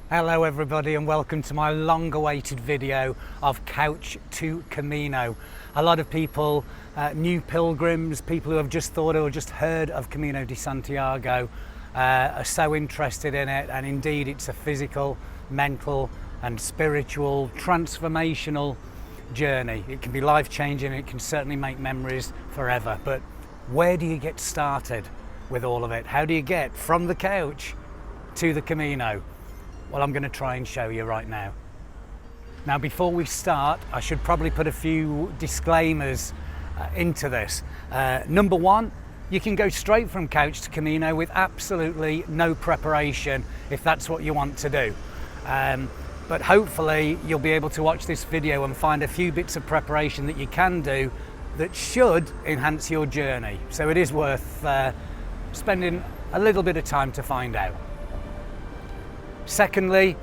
Hello everybody and welcome to my long-awaited video of Couch to Camino. A lot of people, new pilgrims, people who have just thought or just heard of Camino de Santiago are so interested in it, and indeed it's a physical, mental and spiritual, transformational journey. It can be life-changing, it can certainly make memories forever, but where do you get started with all of it? How do you get from the couch to the Camino? Well, I'm going to try and show you right now. Now, before we start, I should probably put a few disclaimers into this. Number one, you can go straight from couch to Camino with absolutely no preparation if that's what you want to do. But hopefully you'll be able to watch this video and find a few bits of preparation that you can do that should enhance your journey. So it is worth spending a little bit of time to find out. Secondly,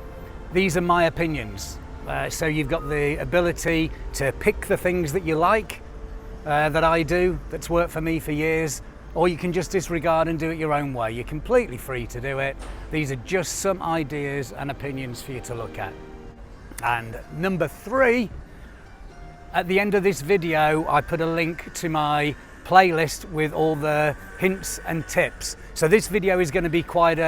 these are my opinions. So you've got the ability to pick the things that you like, that I do, that's worked for me for years, or you can just disregard and do it your own way. You're completely free to do it. These are just some ideas and opinions for you to look at. And number three, at the end of this video, I put a link to my playlist with all the hints and tips. So this video is going to be quite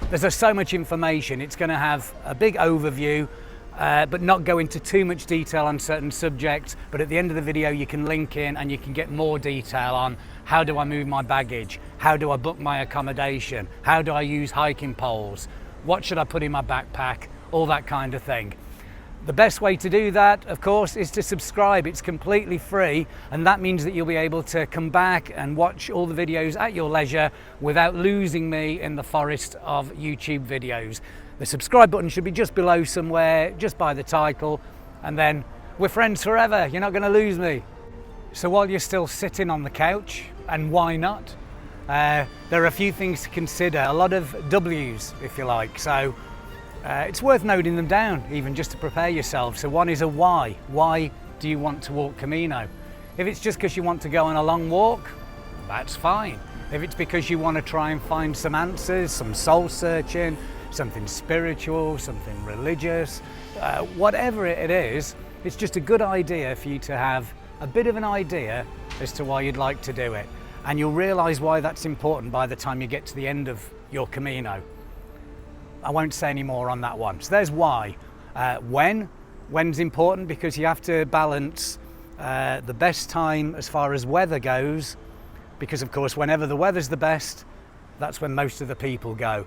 there's so much information. It's going to have a big overview, but not go into too much detail on certain subjects. But at the end of the video, you can link in and you can get more detail on how do I move my baggage? How do I book my accommodation? How do I use hiking poles? What should I put in my backpack? All that kind of thing. The best way to do that, of course, is to subscribe. It's completely free, and that means that you'll be able to come back and watch all the videos at your leisure without losing me in the forest of YouTube videos. The subscribe button should be just below somewhere, just by the title, and then we're friends forever. You're not going to lose me. So while you're still sitting on the couch, and why not, there are a few things to consider, a lot of W's, if you like. So it's worth noting them down, even just to prepare yourself. So one is a why. Why do you want to walk Camino? If it's just because you want to go on a long walk, that's fine. If it's because you want to try and find some answers, some soul searching, something spiritual, something religious, whatever it is, it's just a good idea for you to have a bit of an idea as to why you'd like to do it. And you'll realize why that's important by the time you get to the end of your Camino. I won't say any more on that one. So there's why. When's important because you have to balance the best time as far as weather goes, because of course whenever the weather's the best, that's when most of the people go.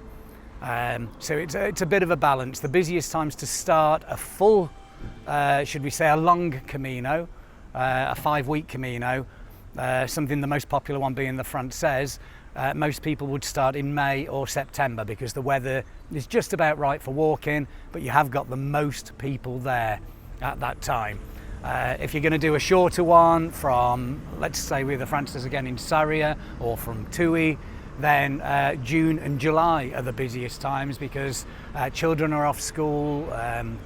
So it's a bit of a balance. The busiest times to start a full, should we say a long Camino, a 5-week Camino, something the most popular one being the Frances. Most people would start in May or September because the weather is just about right for walking, but you have got the most people there at that time. If you're going to do a shorter one from, let's say with the Frances again in Sarria or from Tui, then June and July are the busiest times because children are off school,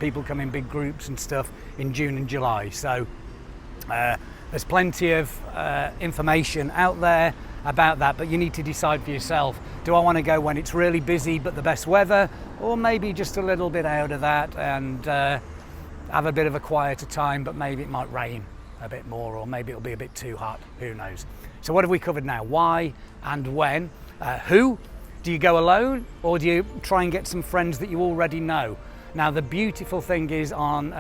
people come in big groups and stuff in June and July. So there's plenty of information out there about that, but you need to decide for yourself. Do I want to go when it's really busy but the best weather, or maybe just a little bit out of that and have a bit of a quieter time, but maybe it might rain a bit more, or maybe it'll be a bit too hot, who knows. So what have we covered now? Why and when. Who? Do you go alone, or do you try and get some friends that you already know? Now the beautiful thing is on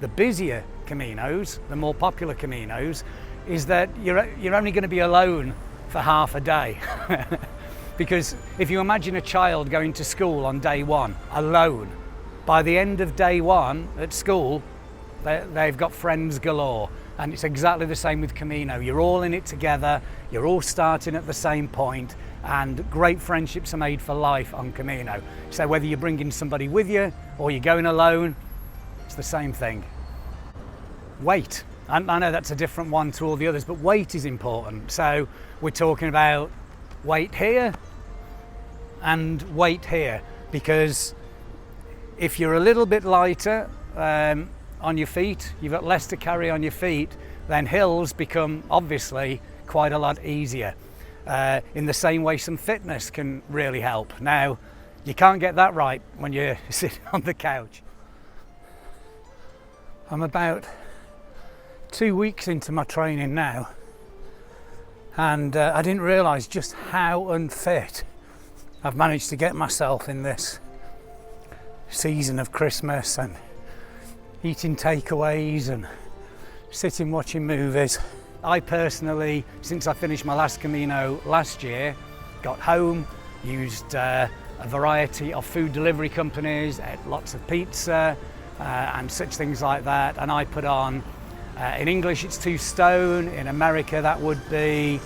the busier Caminos, the more popular Caminos, is that you're only going to be alone for half a day. Because if you imagine a child going to school on day one alone, by the end of day one at school they've got friends galore. And it's exactly the same with Camino. You're all in it together, you're all starting at the same point, and great friendships are made for life on Camino. So whether you're bringing somebody with you or you're going alone, it's the same thing. Weight. I know that's a different one to all the others, but weight is important. So we're talking about weight here and weight here, because if you're a little bit lighter on your feet, you've got less to carry on your feet, then hills become obviously quite a lot easier. In the same way some fitness can really help. Now, You can't get that right when you're sitting on the couch. I'm about 2 weeks into my training now, and I didn't realise just how unfit I've managed to get myself in this season of Christmas and eating takeaways and sitting watching movies. I personally, since I finished my last Camino last year, got home, used a variety of food delivery companies, ate lots of pizza and such things like that, and I put on, in English it's 2 stone, in America that would be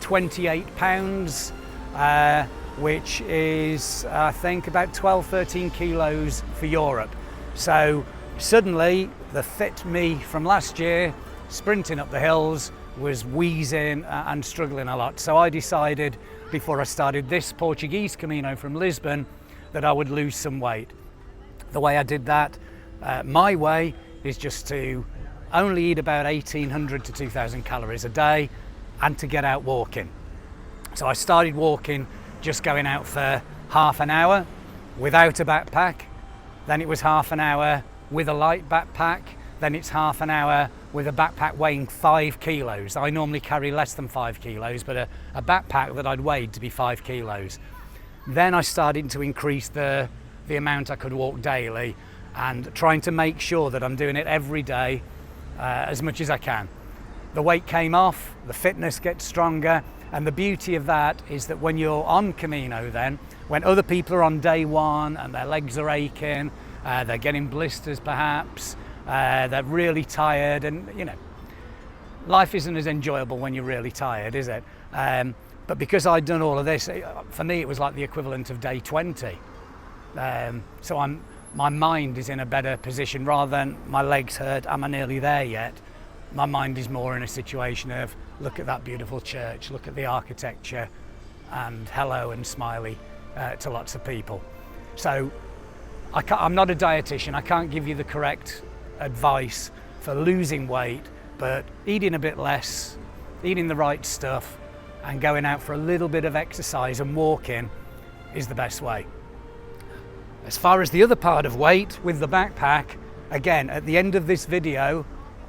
28 pounds, which is I think about 12-13 kilos for Europe. So suddenly the fit me from last year, sprinting up the hills, was wheezing and struggling a lot. So I decided before I started this Portuguese Camino from Lisbon that I would lose some weight. The way I did that, my way, is just to only eat about 1,800 to 2,000 calories a day and to get out walking. So I started walking, just going out for half an hour without a backpack, then it was half an hour with a light backpack, then it's half an hour with a backpack weighing 5 kilos. I normally carry less than 5 kilos, but a backpack that I'd weighed to be 5 kilos. Then I started to increase the amount I could walk daily and trying to make sure that I'm doing it every day as much as I can. The weight came off, the fitness gets stronger, and the beauty of that is that when you're on Camino then, when other people are on day one and their legs are aching, they're getting blisters perhaps, they're really tired, and you know, life isn't as enjoyable when you're really tired, is it? But because I'd done all of this, for me it was like the equivalent of day 20. So my mind is in a better position. Rather than my legs hurt, am I nearly there yet? My mind is more in a situation of, look at that beautiful church, look at the architecture, and hello and smiley to lots of people. So I'm not a dietitian, I can't give you the correct advice for losing weight, but eating a bit less, eating the right stuff, and going out for a little bit of exercise and walking is the best way. As far as the other part of weight with the backpack, again, at the end of this video,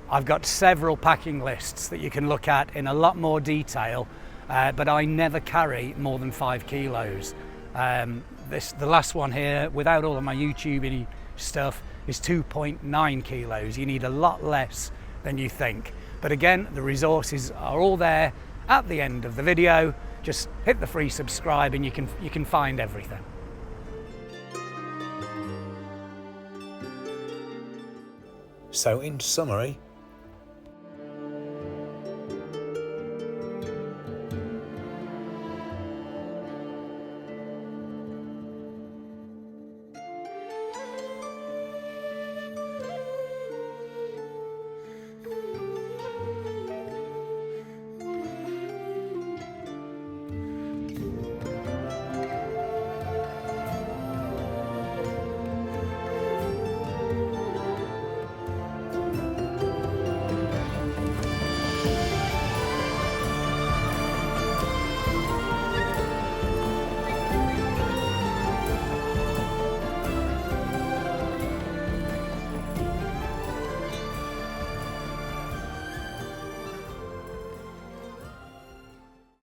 I've got several packing lists that you can look at in a lot more detail, but I never carry more than 5 kilos. The last one here, without all of my YouTube stuff, is 2.9 kilos. You need a lot less than you think. But again, the resources are all there at the end of the video. Just hit the free subscribe and you can find everything. So in summary,